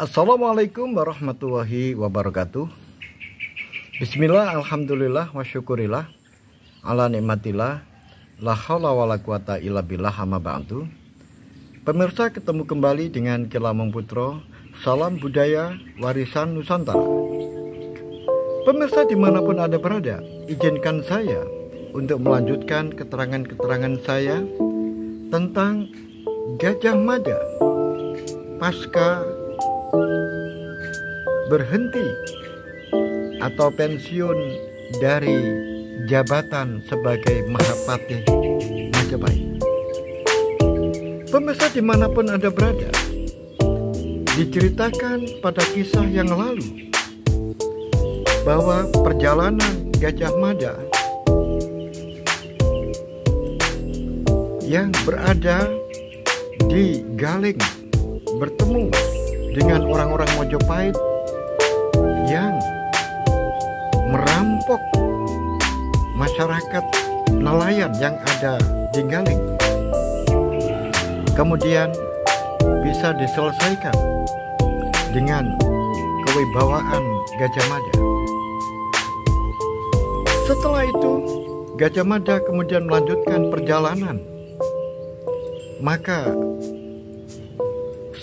Assalamualaikum warahmatullahi wabarakatuh. Bismillah, alhamdulillah, wa syukurillah ala nikmatillah, la haula wala quwata illa billah, amma ba'du. Pemirsa, ketemu kembali dengan Kilamong Putro. Salam budaya warisan Nusantara. Pemirsa dimanapun Anda berada, izinkan saya untuk melanjutkan keterangan-keterangan saya tentang Gajah Mada pasca berhenti atau pensiun dari jabatan sebagai Mahapatih Majapahit. Pemirsa dimanapun Anda berada, diceritakan pada kisah yang lalu bahwa perjalanan Gajah Mada yang berada di Galing bertemu dengan orang-orang Mojopahit yang merampok masyarakat nelayan yang ada di Galing. Kemudian bisa diselesaikan dengan kewibawaan Gajah Mada. Setelah itu, Gajah Mada kemudian melanjutkan perjalanan. Maka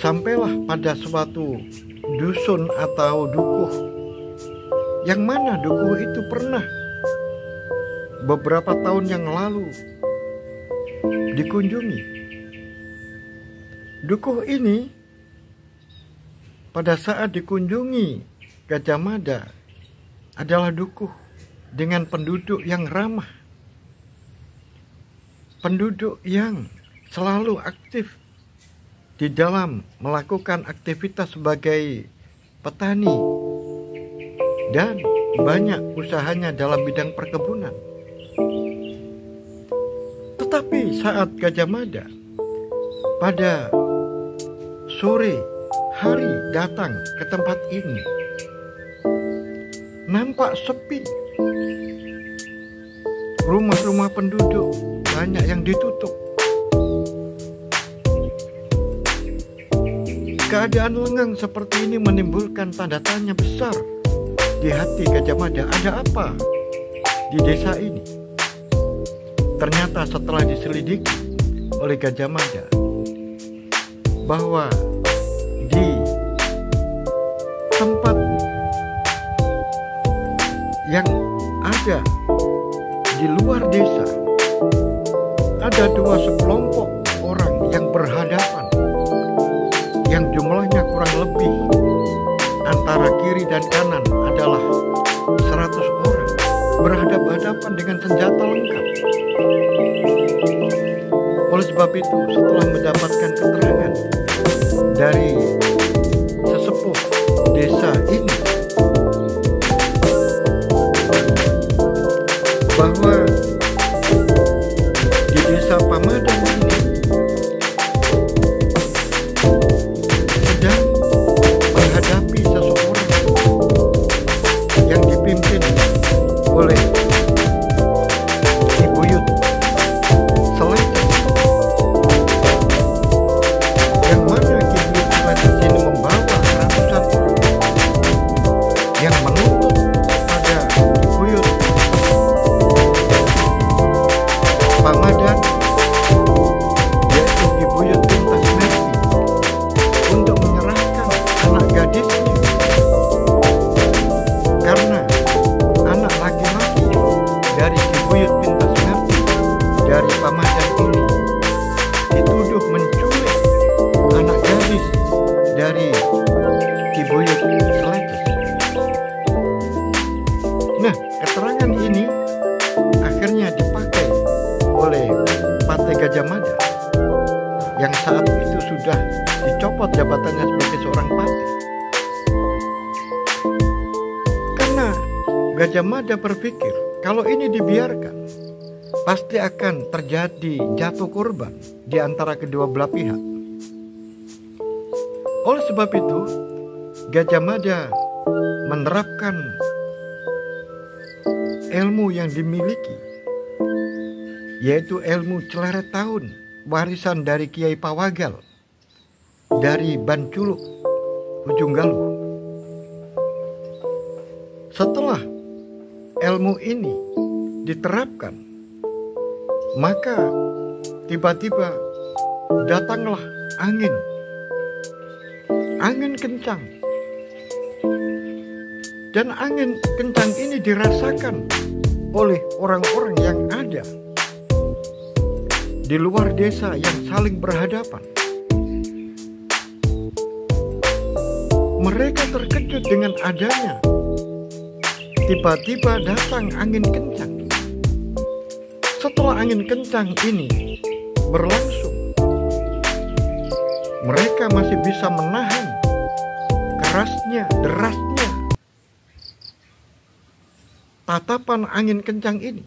sampailah pada suatu dusun atau dukuh, yang mana dukuh itu pernah beberapa tahun yang lalu dikunjungi. Dukuh ini pada saat dikunjungi Gajah Mada adalah dukuh dengan penduduk yang ramah, penduduk yang selalu aktif di dalam melakukan aktivitas sebagai petani dan banyak usahanya dalam bidang perkebunan. Tetapi saat Gajah Mada pada sore hari datang ke tempat ini, nampak sepi. Rumah-rumah penduduk banyak yang ditutup. Keadaan lengang seperti ini menimbulkan tanda tanya besar di hati Gajah Mada. Ada apa di desa ini? Ternyata setelah diselidiki oleh Gajah Mada bahwa di tempat yang ada di luar desa ada dua sekelompok orang yang berhadapan, yang jumlahnya kurang lebih antara kiri dan kanan adalah 100 orang berhadapan-hadapan dengan senjata lengkap. Oleh sebab itu, setelah mendapatkan keterangan dari sesepuh desa ini bahwa di desa Pamadan ini sedang menghadapi seseorang yang dipimpin oleh Ki Buyut Seletes, yang mana Ki Buyut Seletes ini membawa ratusan orang yang menuntut pada Ki Buyut Pamadan, yaitu Ki Buyut Pintas Merti, untuk menyerahkan anak gadisnya, karena anak laki-laki dari Ki Buyut Pintas Merti dari Pamadan ini dituduh menculik anak gadis dari Ki Buyut Seletes. Nah, keterangan ini akhirnya dipakai oleh Patih Gajah Mada yang saat itu sudah dicopot jabatannya sebagai seorang patih. Karena Gajah Mada berpikir kalau ini dibiarkan pasti akan terjadi jatuh korban di antara kedua belah pihak. Oleh sebab itu, Gajah Mada menerapkan ilmu yang dimiliki, yaitu ilmu celeret tahun warisan dari Kiai Pawagal dari Banculuk ujung galuh. Setelah ilmu ini diterapkan, maka tiba-tiba datanglah angin kencang. Dan angin kencang ini dirasakan oleh orang-orang yang ada di luar desa yang saling berhadapan. Mereka terkejut dengan adanya tiba-tiba datang angin kencang. Setelah angin kencang ini berlangsung, mereka masih bisa menahan derasnya tatapan angin kencang ini.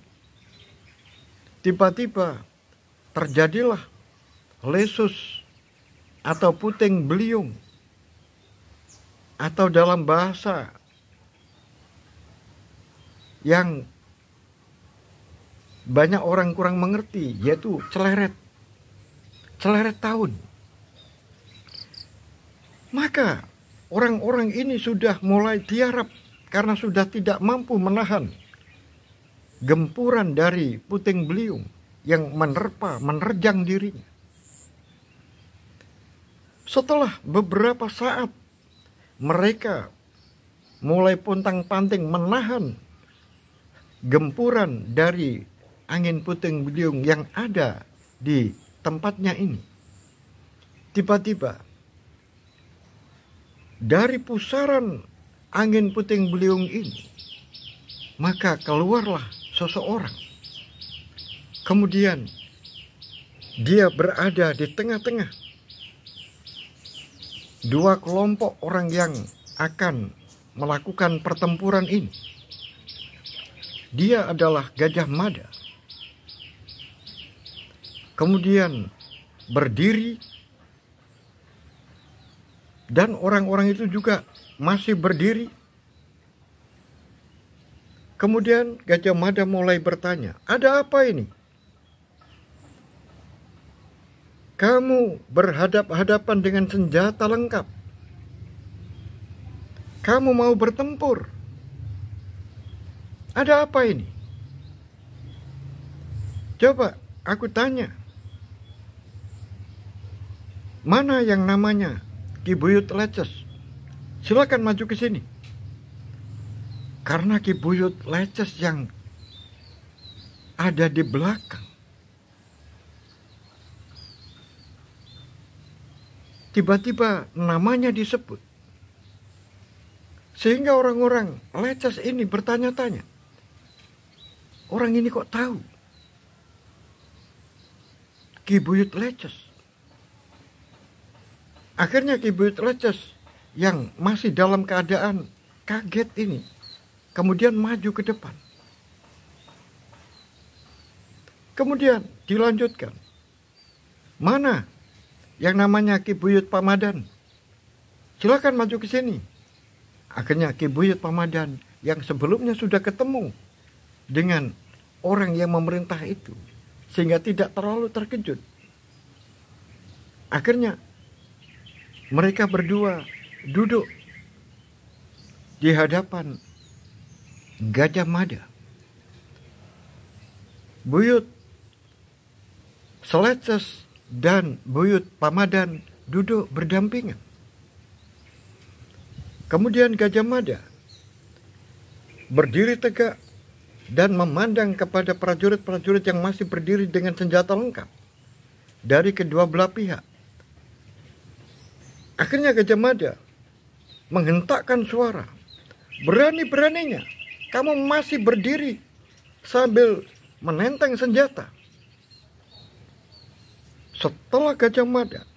Tiba-tiba terjadilah lesus atau puting beliung, atau dalam bahasa yang banyak orang kurang mengerti, yaitu celeret tahun. Maka orang-orang ini sudah mulai tiarap karena sudah tidak mampu menahan gempuran dari puting beliung yang menerjang dirinya. Setelah beberapa saat mereka mulai pontang-panting menahan gempuran dari angin puting beliung yang ada di tempatnya ini. Tiba-tiba dari pusaran angin puting beliung ini, maka keluarlah seseorang. Kemudian dia berada di tengah-tengah dua kelompok orang yang akan melakukan pertempuran ini. Dia adalah Gajah Mada. Kemudian berdiri, dan orang-orang itu juga masih berdiri. Kemudian Gajah Mada mulai bertanya, "Ada apa ini? Kamu berhadap-hadapan dengan senjata lengkap. Kamu mau bertempur. Ada apa ini? Coba aku tanya, mana yang namanya Ki Buyut Leces? Silakan maju ke sini." Karena Ki Buyut Leces yang ada di belakang, tiba-tiba namanya disebut. Sehingga orang-orang Leces ini bertanya-tanya, orang ini kok tahu Ki Buyut Leces? Akhirnya Ki Buyut Leces yang masih dalam keadaan kaget ini kemudian maju ke depan. Kemudian dilanjutkan, mana yang namanya Ki Buyut Pamadan? Silakan maju ke sini. Akhirnya Ki Buyut Pamadan yang sebelumnya sudah ketemu dengan orang yang memerintah itu, sehingga tidak terlalu terkejut. Akhirnya mereka berdua duduk di hadapan Gajah Mada. Buyut Leces dan Buyut Pamadan duduk berdampingan. Kemudian Gajah Mada berdiri tegak dan memandang kepada prajurit-prajurit yang masih berdiri dengan senjata lengkap dari kedua belah pihak. Akhirnya Gajah Mada menghentakkan suara, "Berani-beraninya kamu masih berdiri sambil menenteng senjata." Setelah Gajah Mada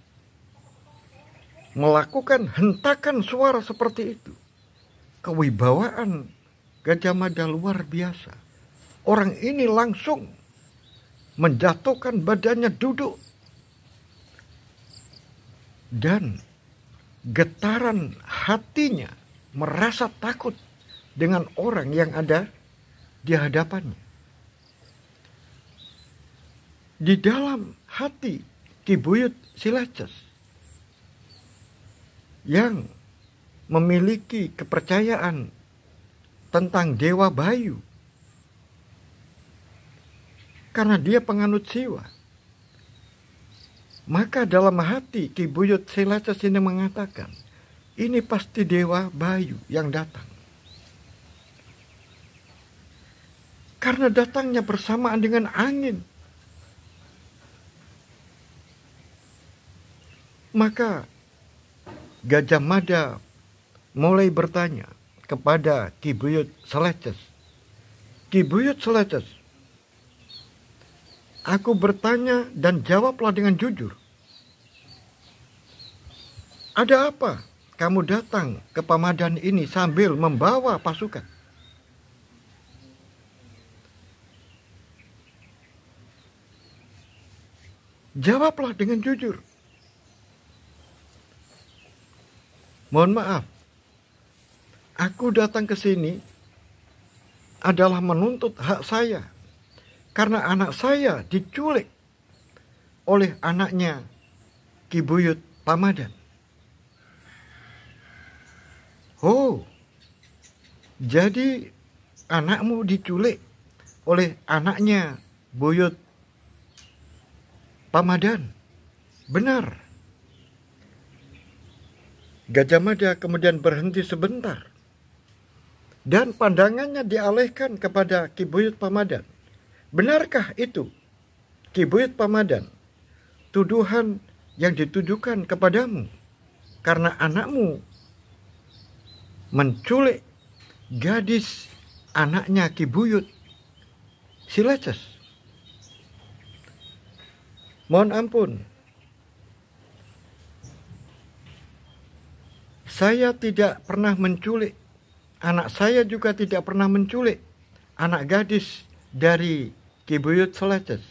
melakukan hentakan suara seperti itu, kewibawaan Gajah Mada luar biasa. Orang ini langsung menjatuhkan badannya duduk, dan getaran hatinya merasa takut dengan orang yang ada di hadapannya. Di dalam hati Ki Buyut Leces yang memiliki kepercayaan tentang Dewa Bayu. Karena dia penganut Siwa. Maka dalam hati Ki Buyut Seleces ini mengatakan, ini pasti Dewa Bayu yang datang. Karena datangnya bersamaan dengan angin. Maka Gajah Mada mulai bertanya kepada Ki Buyut Seleces. Ki Buyut Seleces, aku bertanya dan jawablah dengan jujur. Ada apa kamu datang ke Pamadan ini sambil membawa pasukan? Jawablah dengan jujur. Mohon maaf, aku datang ke sini adalah menuntut hak saya. Karena anak saya diculik oleh anaknya Ki Buyut Pamadan. Oh, jadi anakmu diculik oleh anaknya Buyut Pamadan. Benar. Gajah Mada kemudian berhenti sebentar. Dan pandangannya dialihkan kepada Ki Buyut Pamadan. Benarkah itu, Ki Buyut Pamadan, tuduhan yang ditujukan kepadamu karena anakmu menculik gadis anaknya Ki Buyut Seleces? Mohon ampun, saya tidak pernah menculik, anak saya juga tidak pernah menculik anak gadis dari Ki Buyut Seleces.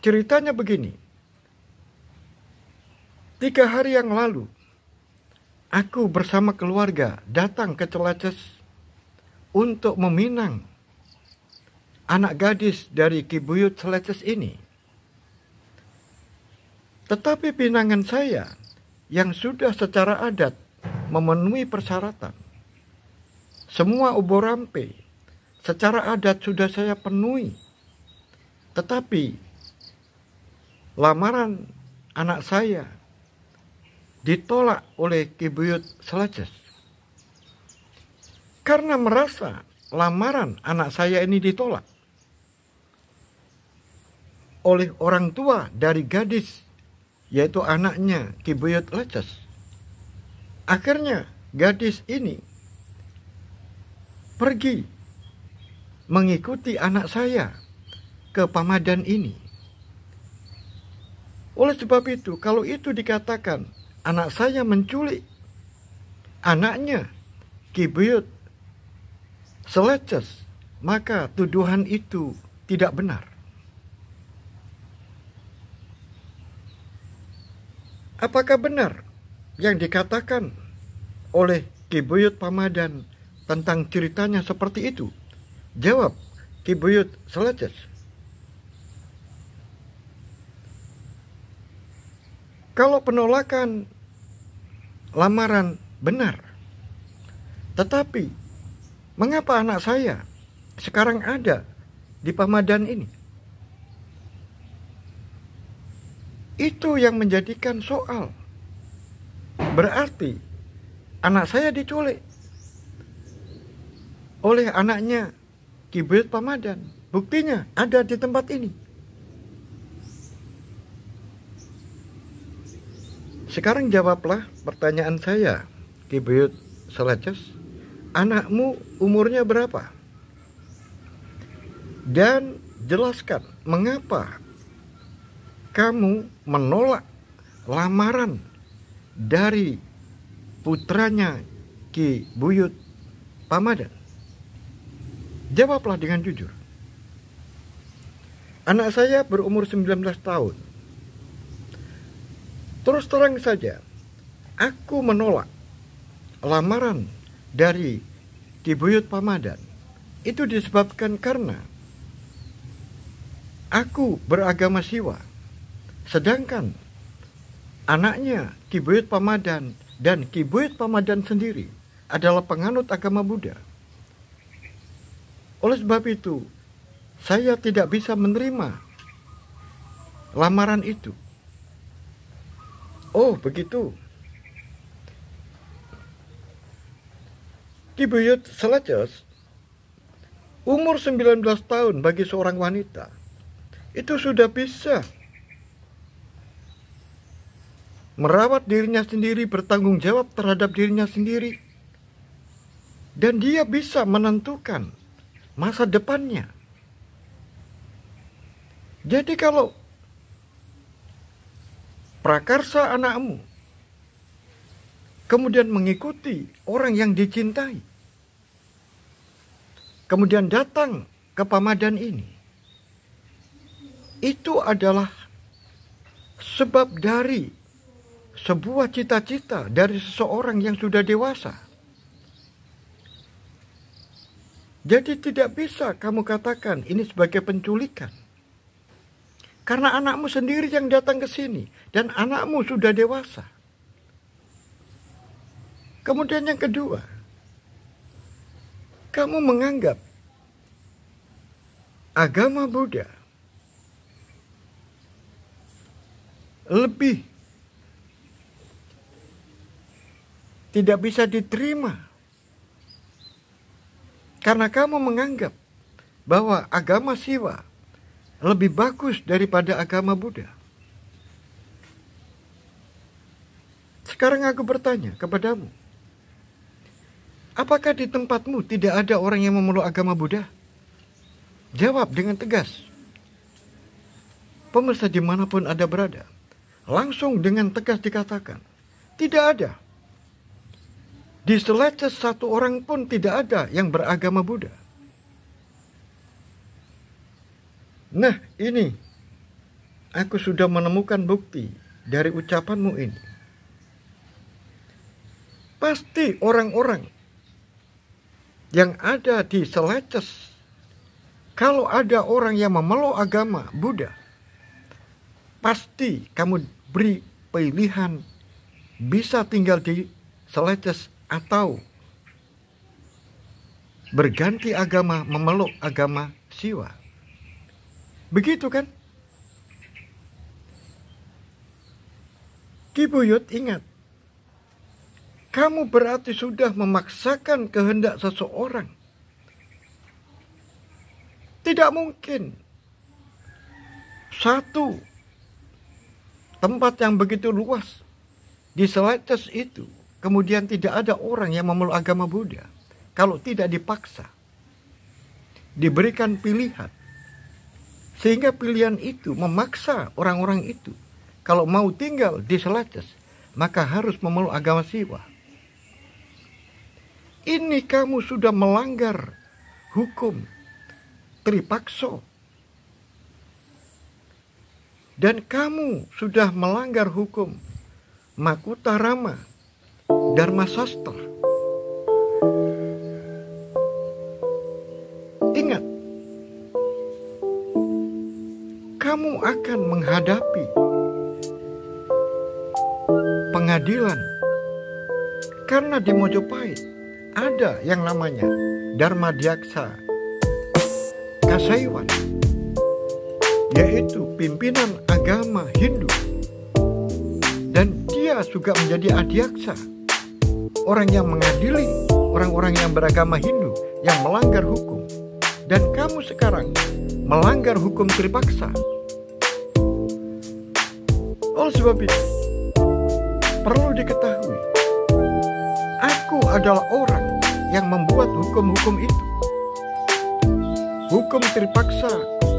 Ceritanya begini. 3 hari yang lalu, aku bersama keluarga datang ke Seleces untuk meminang anak gadis dari Ki Buyut Seleces ini. Tetapi pinangan saya yang sudah secara adat memenuhi persyaratan, semua ubur rampe secara adat sudah saya penuhi. Tetapi lamaran anak saya ditolak oleh Ki Buyut Seleces. Karena merasa lamaran anak saya ini ditolak oleh orang tua dari gadis, yaitu anaknya Ki Buyut Seleces. Akhirnya gadis ini pergi mengikuti anak saya ke Pamadan ini. Oleh sebab itu, kalau itu dikatakan anak saya menculik anaknya Ki Buyut Seleces, maka tuduhan itu tidak benar. Apakah benar yang dikatakan oleh Ki Buyut Pamadan tentang ceritanya seperti itu? Jawab Ki Buyut Seleces. Kalau penolakan lamaran benar, tetapi mengapa anak saya sekarang ada di Pamadan ini? Itu yang menjadikan soal. Berarti anak saya diculik oleh anaknya Ki Buyut Pamadan. Buktinya ada di tempat ini. Sekarang jawablah pertanyaan saya, Ki Buyut Seleces. Anakmu umurnya berapa? Dan jelaskan mengapa kamu menolak lamaran dari putranya Ki Buyut Pamadan. Jawablah dengan jujur. Anak saya berumur 19 tahun. Terus terang saja, aku menolak lamaran dari Ki Buyut Pamadan. Itu disebabkan karena aku beragama Siwa. Sedangkan anaknya Ki Buyut Pamadan dan Ki Buyut Pamadan sendiri adalah penganut agama Buddha. Oleh sebab itu, saya tidak bisa menerima lamaran itu. Oh, begitu. Ki Buyut Seleces, umur 19 tahun bagi seorang wanita, itu sudah bisa merawat dirinya sendiri, bertanggung jawab terhadap dirinya sendiri. Dan dia bisa menentukan masa depannya. Jadi kalau prakarsa anakmu kemudian mengikuti orang yang dicintai, kemudian datang ke Pamadan ini, itu adalah sebab dari sebuah cita-cita dari seseorang yang sudah dewasa. Jadi tidak bisa kamu katakan ini sebagai penculikan. Karena anakmu sendiri yang datang ke sini dan anakmu sudah dewasa. Kemudian yang kedua, kamu menganggap agama Buddha lebih tidak bisa diterima karena kamu menganggap bahwa agama Siwa lebih bagus daripada agama Buddha. Sekarang aku bertanya kepadamu, apakah di tempatmu tidak ada orang yang memeluk agama Buddha? Jawab dengan tegas. Pemirsa dimanapun Anda berada, langsung dengan tegas dikatakan, tidak ada. Di Seleces satu orang pun tidak ada yang beragama Buddha. Nah, ini aku sudah menemukan bukti dari ucapanmu ini. Pasti orang-orang yang ada di Seleces, kalau ada orang yang memeluk agama Buddha, pasti kamu beri pilihan bisa tinggal di Seleces atau berganti agama memeluk agama Siwa. Begitu kan? Ki Buyut, ingat, kamu berarti sudah memaksakan kehendak seseorang. Tidak mungkin satu tempat yang begitu luas di Seleces itu kemudian tidak ada orang yang memeluk agama Buddha kalau tidak dipaksa, diberikan pilihan. Sehingga pilihan itu memaksa orang-orang itu kalau mau tinggal di Seleces maka harus memeluk agama Siwa. Ini kamu sudah melanggar hukum Tripakso. Dan kamu sudah melanggar hukum Makutarama Dharma Sastra. Ingat, kamu akan menghadapi pengadilan karena di Mojopahit ada yang namanya Dharma Diaksa Kasaiwan, yaitu pimpinan agama Hindu, dan dia juga menjadi adiaksa, orang yang mengadili orang-orang yang beragama Hindu yang melanggar hukum. Dan kamu sekarang melanggar hukum Tripaksa. Oleh sebab itu, perlu diketahui, aku adalah orang yang membuat hukum-hukum itu. Hukum Tripaksa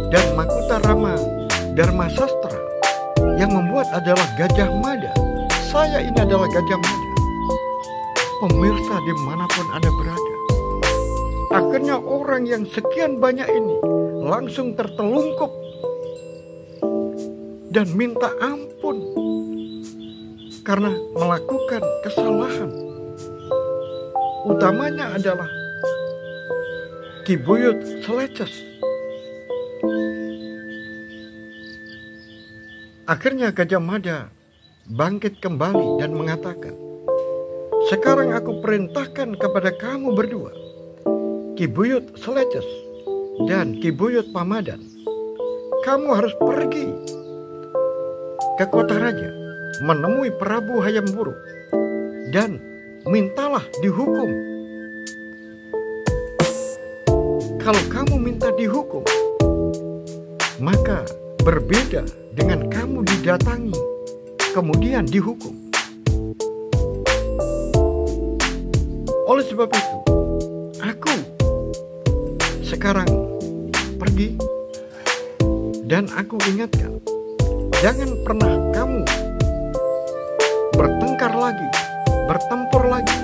dan Makutarama Dharma Sastra yang membuat adalah Gajah Mada. Saya ini adalah Gajah Mada. Pemirsa dimanapun Anda berada, akhirnya orang yang sekian banyak ini langsung tertelungkup dan minta ampun karena melakukan kesalahan. Utamanya adalah Ki Buyut Seleces. Akhirnya Gajah Mada bangkit kembali dan mengatakan, Sekarang aku perintahkan kepada kamu berdua, Ki Buyut Seleces dan Ki Buyut Pamadan, kamu harus pergi ke kota raja, menemui Prabu Hayam Wuruk, dan mintalah dihukum. Kalau kamu minta dihukum, maka berbeda dengan kamu didatangi kemudian dihukum. Oleh sebab itu, aku sekarang pergi dan aku ingatkan, jangan pernah kamu bertengkar lagi, bertempur lagi,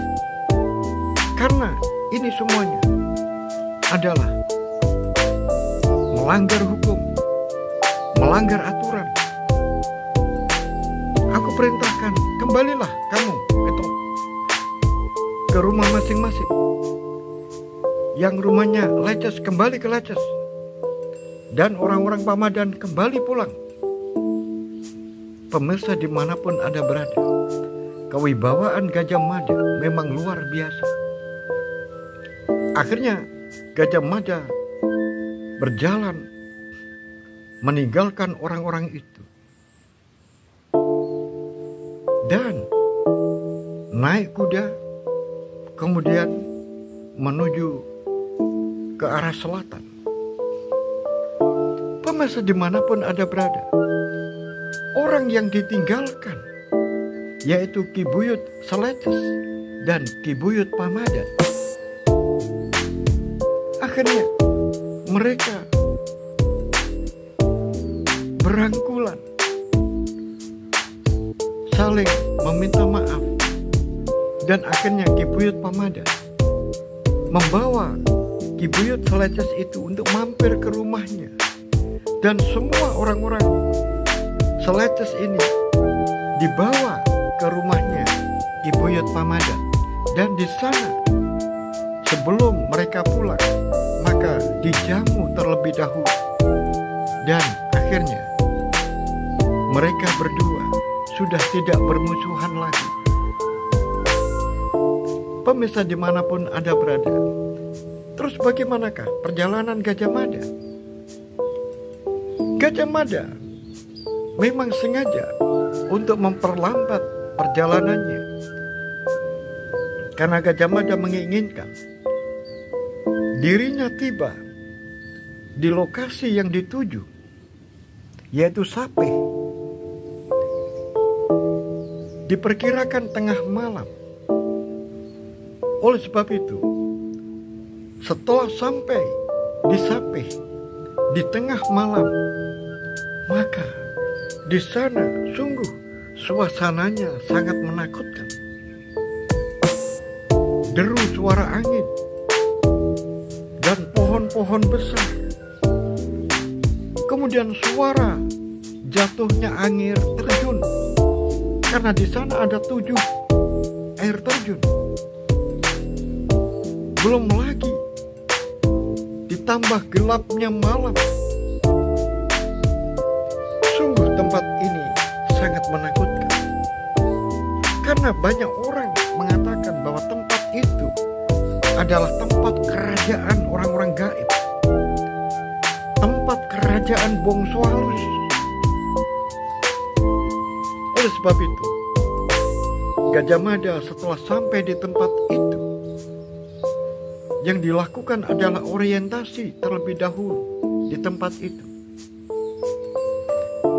karena ini semuanya adalah melanggar hukum, melanggar aturan. Aku perintahkan, kembalilah kamu ke rumah masing-masing. Yang rumahnya Leces kembali ke Leces, dan orang-orang Pamadan kembali pulang. Pemirsa dimanapun Anda berada, kewibawaan Gajah Mada memang luar biasa. Akhirnya Gajah Mada berjalan meninggalkan orang-orang itu dan naik kuda, kemudian menuju ke arah selatan. Pemirsa dimanapun Anda berada, orang yang ditinggalkan yaitu Ki Buyut Seleces dan Ki Buyut Pamadan. Akhirnya mereka berangkulan, saling meminta maaf, dan akhirnya Ki Buyut Pamadan membawa Ki Buyut Seleces itu untuk mampir ke rumahnya, dan semua orang-orang Seleces ini dibawa ke rumahnya Ki Buyut Pamadan, dan di sana sebelum mereka pulang maka dijamu terlebih dahulu, dan akhirnya mereka berdua sudah tidak bermusuhan lagi. Pemirsa dimanapun Anda berada, terus bagaimanakah perjalanan Gajah Mada? Gajah Mada memang sengaja untuk memperlambat perjalanannya, karena Gajah Mada menginginkan dirinya tiba di lokasi yang dituju, yaitu Sapeh, diperkirakan tengah malam. Oleh sebab itu, setelah sampai di Sapeh di tengah malam, maka di sana sungguh suasananya sangat menakutkan. Deru suara angin dan pohon-pohon besar, kemudian suara jatuhnya air terjun, karena di sana ada 7 air terjun. Belum lagi ditambah gelapnya malam. Sungguh tempat ini sangat menakutkan, karena banyak orang mengatakan bahwa tempat itu adalah tempat kerajaan orang-orang gaib, tempat kerajaan bongso halus. Oleh sebab itu, Gajah Mada setelah sampai di tempat itu, yang dilakukan adalah orientasi terlebih dahulu di tempat itu,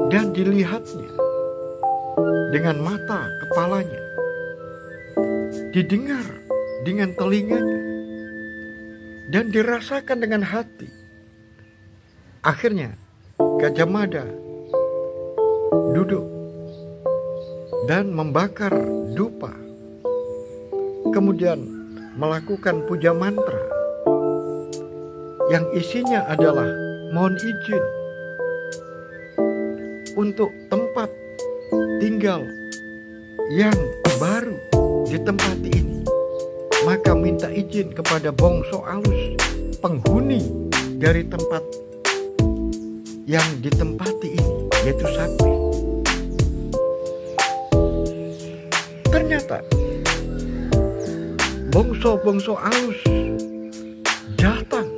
dan dilihatnya dengan mata kepalanya, didengar dengan telinganya, dan dirasakan dengan hati. Akhirnya Gajah Mada duduk dan membakar dupa, kemudian melakukan puja mantra yang isinya adalah mohon izin untuk tempat tinggal yang baru di tempat ini. Maka minta izin kepada bongso alus, penghuni dari tempat yang ditempati ini, yaitu Sapeh. Ternyata bongso-bongso alus datang.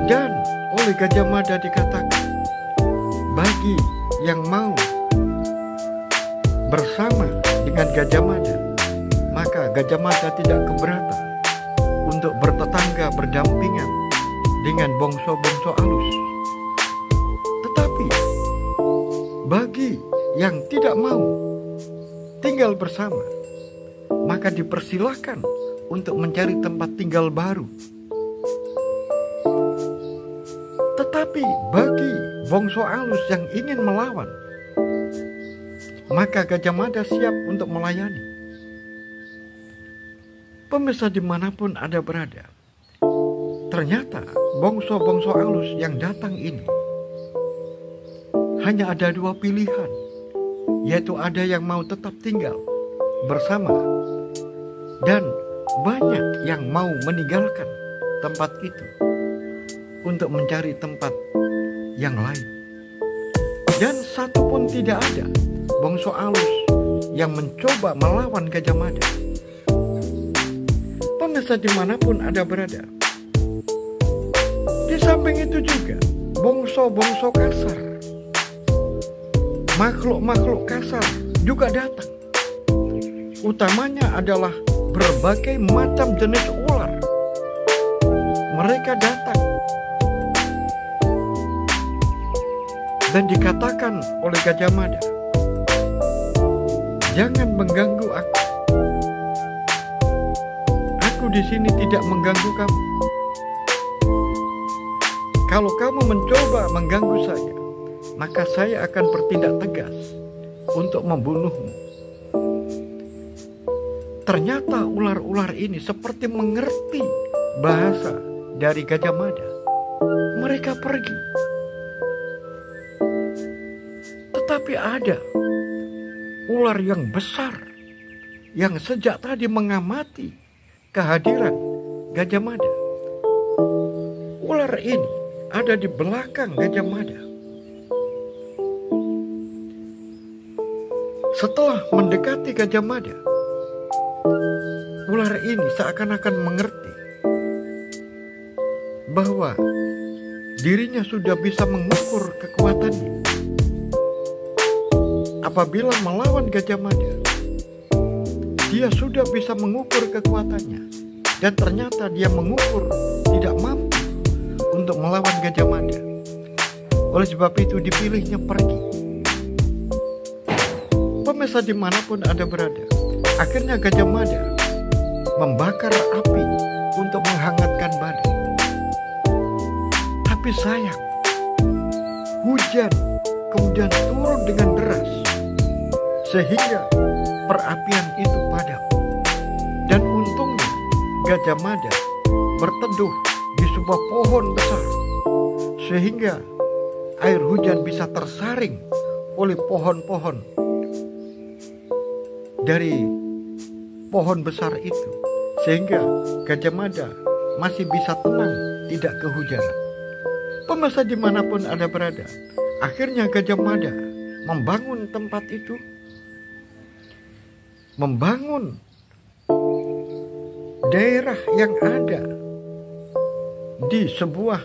Dan oleh Gajah Mada dikatakan, bagi yang mau bersama dengan Gajah Mada, maka Gajah Mada tidak keberatan untuk bertetangga berdampingan dengan bongso-bongso alus. Tetapi bagi yang tidak mau tinggal bersama, maka dipersilahkan untuk mencari tempat tinggal baru. Tetapi bagi bongso alus yang ingin melawan, maka Gajah Mada siap untuk melayani. Pemirsa dimanapun Anda berada, ternyata bongso-bongso alus yang datang ini hanya ada dua pilihan, yaitu ada yang mau tetap tinggal bersama dan banyak yang mau meninggalkan tempat itu untuk mencari tempat yang lain. Dan satu pun tidak ada bongso alus yang mencoba melawan Gajah Mada. Pemirsa dimanapun Anda berada, di samping itu juga bongso-bongso kasar, makhluk-makhluk kasar juga datang. Utamanya adalah berbagai macam jenis ular. Mereka datang dan dikatakan oleh Gajah Mada, jangan mengganggu aku. Aku di sini tidak mengganggu kamu. Kalau kamu mencoba mengganggu saya, maka saya akan bertindak tegas untuk membunuhmu. Ternyata ular-ular ini seperti mengerti bahasa dari Gajah Mada. Mereka pergi. Tetapi ada ular yang besar yang sejak tadi mengamati kehadiran Gajah Mada. Ular ini ada di belakang Gajah Mada. Setelah mendekati Gajah Mada, ular ini seakan-akan mengerti bahwa dirinya sudah bisa mengukur kekuatannya. Apabila melawan Gajah Mada, dia sudah bisa mengukur kekuatannya, dan ternyata dia mengukur tidak mampu untuk melawan Gajah Mada. Oleh sebab itu dipilihnya pergi. Pemirsa dimanapun Anda berada, akhirnya Gajah Mada membakar api untuk menghangatkan badan. Tapi sayang, hujan kemudian turun dengan deras, sehingga perapian itu padam. Dan untungnya Gajah Mada berteduh di sebuah pohon besar, sehingga air hujan bisa tersaring oleh pohon-pohon dari pohon besar itu, sehingga Gajah Mada masih bisa tenang, tidak kehujanan. Pemirsa dimanapun Anda berada, akhirnya Gajah Mada membangun tempat itu, membangun daerah yang ada di sebuah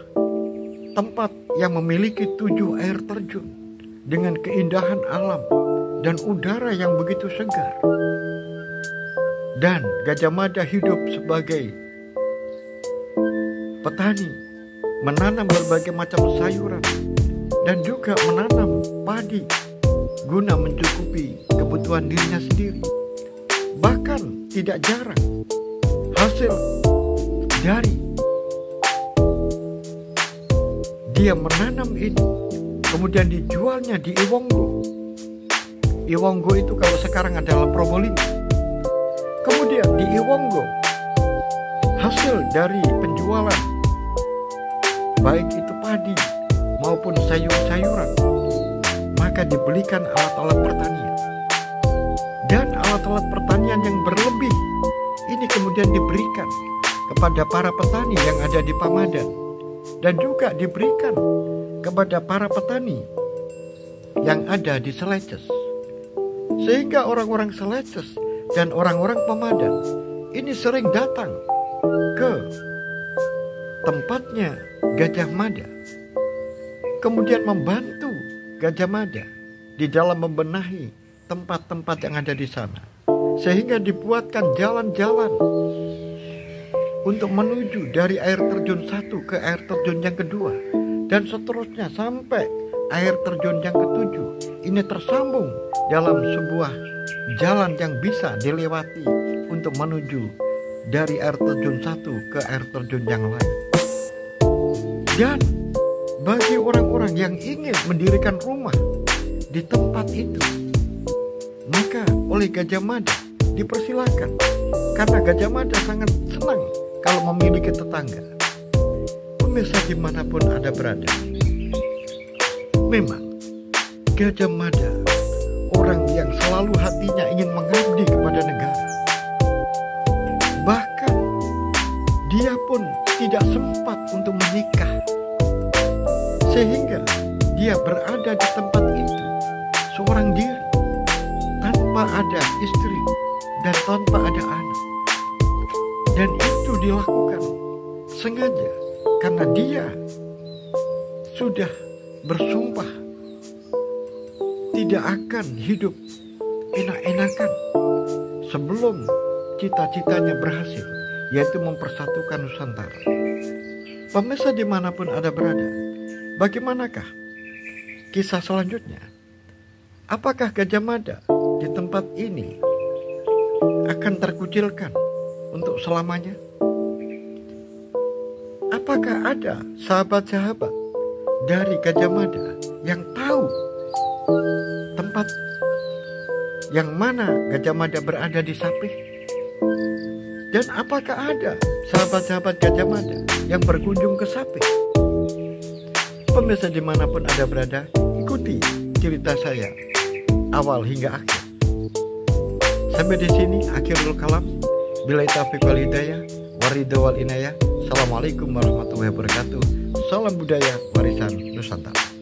tempat yang memiliki 7 air terjun dengan keindahan alam dan udara yang begitu segar. Dan Gajah Mada hidup sebagai petani, menanam berbagai macam sayuran dan juga menanam padi guna mencukupi kebutuhan dirinya sendiri. Bahkan tidak jarang hasil dari dia menanam ini kemudian dijualnya di Iwonggo. Iwonggo itu kalau sekarang adalah Probolinggo. Kemudian di Iwonggo, hasil dari penjualan baik itu padi maupun sayur-sayuran, maka dibelikan alat-alat pertanian. Dan alat-alat pertanian yang berlebih ini kemudian diberikan kepada para petani yang ada di Pamadan, dan juga diberikan kepada para petani yang ada di Seleces, sehingga orang-orang Seleces dan orang-orang Pemadam ini sering datang ke tempatnya Gajah Mada, kemudian membantu Gajah Mada di dalam membenahi tempat-tempat yang ada di sana, sehingga dibuatkan jalan-jalan untuk menuju dari air terjun satu ke air terjun yang kedua, dan seterusnya sampai air terjun yang ketujuh. Ini tersambung dalam sebuah jalan yang bisa dilewati untuk menuju dari air terjun satu ke air terjun yang lain. Dan bagi orang-orang yang ingin mendirikan rumah di tempat itu, maka oleh Gajah Mada dipersilakan, karena Gajah Mada sangat senang kalau memiliki tetangga. Pemirsa dimanapun Anda berada, memang Gajah Mada orang yang selalu hatinya ingin mengabdi kepada negara. Bahkan dia pun tidak sempat untuk menikah, sehingga dia berada di tempat itu seorang diri, tanpa ada istri dan tanpa ada anak. Dan itu dilakukan sengaja karena dia sudah bersumpah tidak akan hidup enak-enakan sebelum cita-citanya berhasil, yaitu mempersatukan Nusantara. Pemirsa dimanapun Anda berada, bagaimanakah kisah selanjutnya? Apakah Gajah Mada di tempat ini akan terkucilkan untuk selamanya? Apakah ada sahabat-sahabat dari Gajah Mada yang tahu tempat yang mana Gajah Mada berada di Sapih? Dan apakah ada sahabat-sahabat Gajah Mada yang berkunjung ke Sapih? Pemirsa dimanapun Anda berada, ikuti cerita saya awal hingga akhir. Sampai di sini akhirul kalam. Billahi taufiq wal hidayah, waridho wal inayah. Assalamualaikum warahmatullahi wabarakatuh. Salam budaya warisan Nusantara.